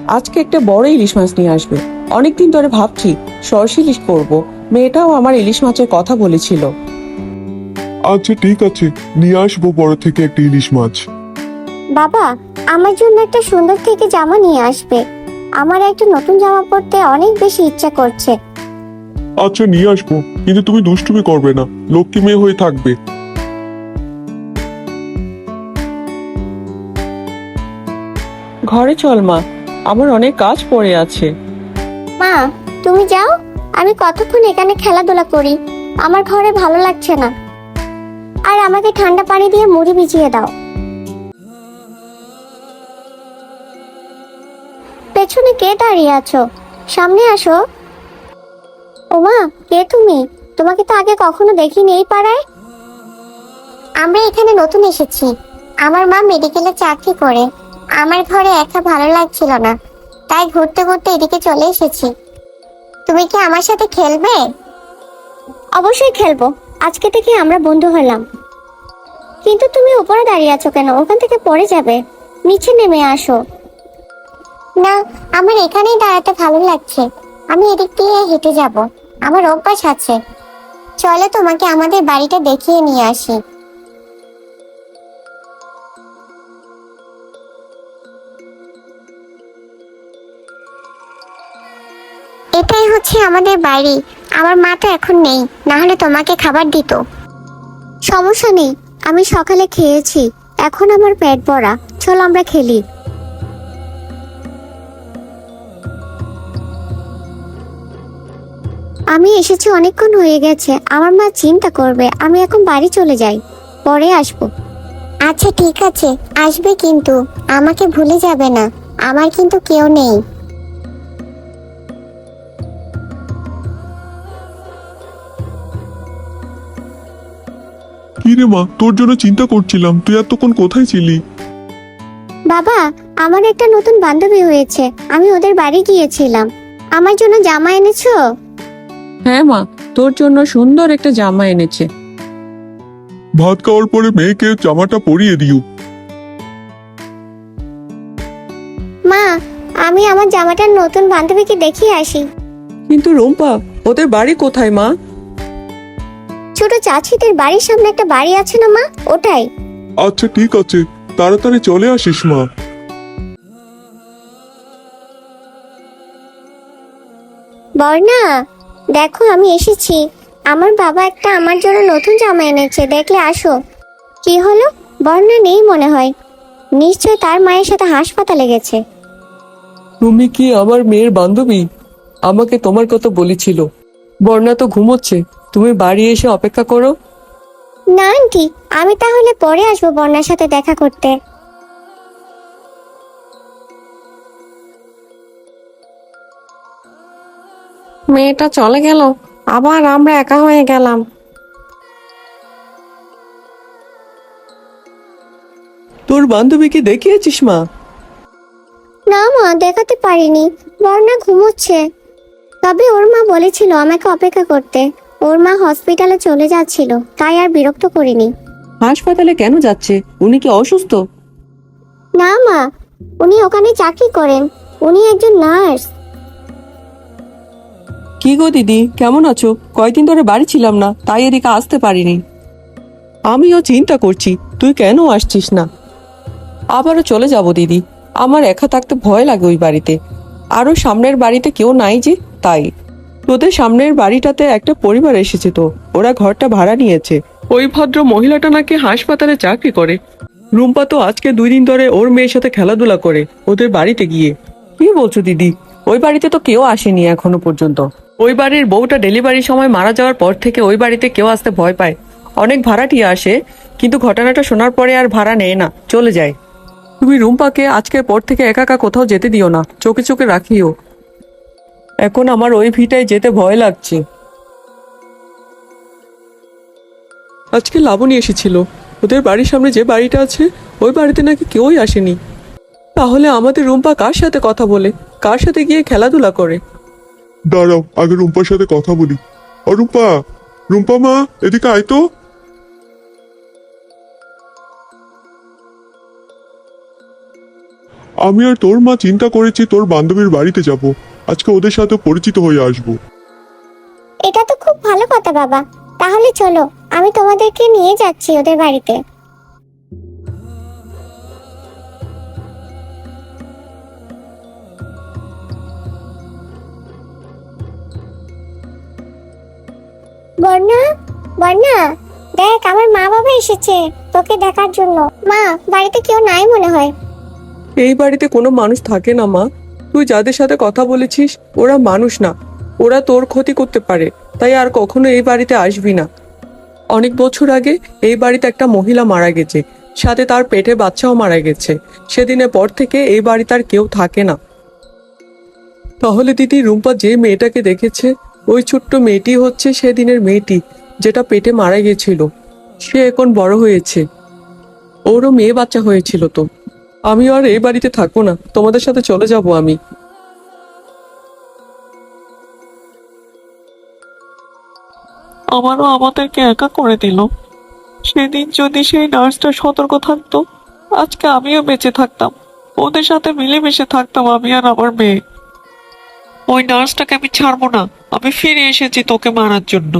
আজকে একটা বড় ইলিশ মাছ নিয়ে আসবে। অনেকদিন ধরে ভাবছি সর্ষে ইলিশ করবো। মেয়েটাও আমার ইলিশ মাছের কথা বলেছিল। আচ্ছা ঠিক আছে, নিয়ে আসবো বড় থেকে একটা ইলিশ মাছ। বাবা, আমার জন্য একটা সুন্দর থেকে জামা নিয়ে আসবে। আমার একটা নতুন জামা পরতে অনেক বেশি ইচ্ছা করছে। আচ্ছা নিয়ে আসবো, কিন্তু তুমি দুষ্টুমি করবে না, লক্ষ্মী মেয়ে হয়ে থাকবে। ঘরে চল মা, আমার অনেক কাজ পড়ে আছে। মা, তুমি যাও, আমি কতক্ষণ এখানে খেলাধুলা করি। আমার ঘরে ভালো লাগছে না। আর আমাকে ঠান্ডা পানি দিয়ে মুড়ি ভিজিয়ে দাও। পেছনে কে দাঁড়িয়ে আছো? সামনে আসো। ওমা, কে তুমি? তোমাকে তো আগে কখনো দেখিনি এই পাড়ায়। আমরা এখানে নতুন এসেছি। আমার মা মেডিকেলে চাকরি করে। আমার ঘরে একা ভালো লাগছিল না, তাই ঘুরতে ঘুরতে এদিকে চলে এসেছি। তুমি কি আমার সাথে খেলবে? অবশ্যই খেলবো। আজকে থেকে আমরা বন্ধু হলাম। কিন্তু তুমি উপরে দাঁড়িয়ে আছো কেন? ওখান থেকে পড়ে যাবে। নিচে নেমে আসো। না, আমার এখানেই দাঁড়াতে ভালো লাগছে। আমি এদিক দিয়ে হেঁটে যাব, আমার অভ্যাস আছে। চলো তোমাকে আমাদের বাড়িটা দেখিয়ে নিয়ে আসি। এটাই হচ্ছে আমাদের বাড়ি। আমার মা তো এখন নেই, না হলে তোমাকে খাবার দিত। সমস্যা নেই, আমি সকালে খেয়েছি। এখন আমার পেট ভরা। চলো আমরা খেলি। আমি এসেছি অনেকক্ষণ হয়ে গেছে। আমার মা চিন্তা করবে। আমি এখন বাড়ি চলে যাই, পরে আসবো। আচ্ছা ঠিক আছে, আসবে কিন্তু আমাকে ভুলে যাবে না। আমার কিন্তু কেউ নেই। কি রে মা, তোর জন্য চিন্তা করছিলাম, তুই এতক্ষণ কোথায় ছিলি? বাবা, আমার একটা নতুন বান্ধবী হয়েছে। আমি ওদের বাড়ি গিয়েছিলাম। আমার জন্য জামা এনেছো? হ্যাঁ মা, তোর জন্য সুন্দর একটা জামা এনেছে। ভাত খাওয়ার পরে মেয়েকে জামাটা পরিয়ে দিও। মা, আমি আমার জামাটার নতুন বান্ধবীকে দেখিয়ে আসি। কিন্তু রুম্পা, ওদের বাড়ি কোথায় মা? ছোট চাচিদের বাড়ির সামনে একটা বাড়ি আছে না মা, ওটাই। আচ্ছা ঠিক আছে, তাড়াতাড়ি চলে আসিস মা। বর্ণা, দেখো আমি এসেছি। আমার বাবা একটা আমার জন্য নতুন জামা এনেছে, দেখলে আসো। কি হলো? বর্ণা নেই মনে হয়। নিশ্চয় তার মায়ের সাথে হাসপাতালে গেছে। তুমি কি আমার মেয়ের বান্ধবী? আমাকে তোমার কথা বলেছিল। বর্ণা তো ঘুমোচ্ছে, তুমি বাড়ি এসে অপেক্ষা করো। না আন্টি, আমি তাহলে পরে আসবো বর্ণার সাথে দেখা করতে। মেয়েটা চলে গেল, আবার আমরা একা হয়ে গেলাম। তোর বান্ধবীকে দেখিয়েছিস মা? না মা, দেখাতে পারিনি। বর্ণা ঘুমোচ্ছে। তবে ওর মা বলেছিল আমাকে অপেক্ষা করতে। ওর মা হসপিটালে চলে যাচ্ছিল, তাই আর বিরক্ত করিনি। হাসপাতালে কেন যাচ্ছে? উনি কি অসুস্থ? না মা, উনি ওখানে চাকরি করেন। উনি একজন নার্স। কি গো দিদি, কেমন আছো? কয়দিন ধরে বাড়ি ছিলাম না, তাই এদিকে আসতে পারিনি। আমিও চিন্তা করছি তুই কেন আসছিস না। আবারও চলে যাব দিদি, আমার একা থাকতে ভয় লাগে ওই বাড়িতে। আরো সামনের বাড়িতে কেউ নাই যে, তাই। তোদের সামনের বাড়িটাতে একটা পরিবার এসেছে, তো ওরা ঘরটা ভাড়া নিয়েছে। ওই ভদ্র মহিলাটা নাকি হাসপাতালে চাকরি করে। রুম্পা তো আজকে 2 দিন ধরে ওর মেয়ের সাথে খেলাধুলা করে ওদের বাড়িতে গিয়ে। কি বলছো দিদি? ওই বাড়িতে তো কেউ আসেনি এখনো পর্যন্ত। ওই বাড়ির বউটা ডেলিভারির সময় মারা যাওয়ার পর থেকে ওই বাড়িতে কেউ আসতে ভয় পায়। অনেক ভাড়াটিয়া আসে, কিন্তু ঘটনাটা শোনার পরে আর ভাড়া নেয় না, চলে যায়। তুমি রুম্পাকে আজকের পর থেকে একা একা কোথাও যেতে দিও না, চোখে চোখে রাখিও। এখন আমার ওই ভিটায় যেতে ভয় লাগছে। আজকে লাবণী এসেছিল। ওদের বাড়ির সামনে যে বাড়িটা আছে, ওই বাড়িতে নাকি কেউই আসেনি। তাহলে আমাদের রুম্পা কার সাথে কথা বলে, কার সাথে গিয়ে খেলাধুলা করে? দাঁড়াও, আগে রুম্পার সাথে কথা বলি। ও রুম্পা, রুম্পা মা, এদিকে আয় তো। আমি আর তোর মা চিন্তা করেছি তোর বান্ধবীর বাড়িতে যাব, আজকে ওদের সাথে পরিচিত হয়ে আসবো। এটা তো খুব ভালো কথা বাবা। তাহলে চলো, আমি তোমাদেরকে নিয়ে যাচ্ছি ওদের বাড়িতে। বর্ণা, বর্ণা, দেখ আমার মা বাবা এসেছে তোকে দেখার জন্য। মা, বাড়িতে কেউ নাই মনে হয়। এই বাড়িতে কোনো মানুষ থাকে না মা। তুই যাদের সাথে কথা বলেছিস ওরা মানুষ না, ওরা তোর ক্ষতি করতে পারে, তাই আর কখনো এই বাড়িতে আসবি না। অনেক বছর আগে এই বাড়িতে একটা মহিলা মারা গেছে, সাথে তার পেটে বাচ্চাও মারা গেছে। সেদিনের পর থেকে এই বাড়িতে আর কেউ থাকে না। তাহলে দিদি, রুম্পা যে মেয়েটাকে দেখেছে ওই ছোট্ট মেয়েটি হচ্ছে সেদিনের মেয়েটি যেটা পেটে মারা গেছিল। সে এখন বড় হয়েছে, ওরও মেয়ে বাচ্চা হয়েছিল। তো আমি আর এই বাড়িতে থাকবো না, তোমাদের সাথে চলে যাব আমি। আমারও আমাদেরকে একা করে দিল। সেদিন যদি সেই নার্সটা সতর্ক থাকতো, আজকে আমিও বেঁচে থাকতাম, ওদের সাথে মিলেমিশে থাকতাম আমি আর আমার মেয়ে। ওই নার্সটাকে আমি ছাড়বো না, আমি ফিরে এসেছি তোকে মারার জন্য।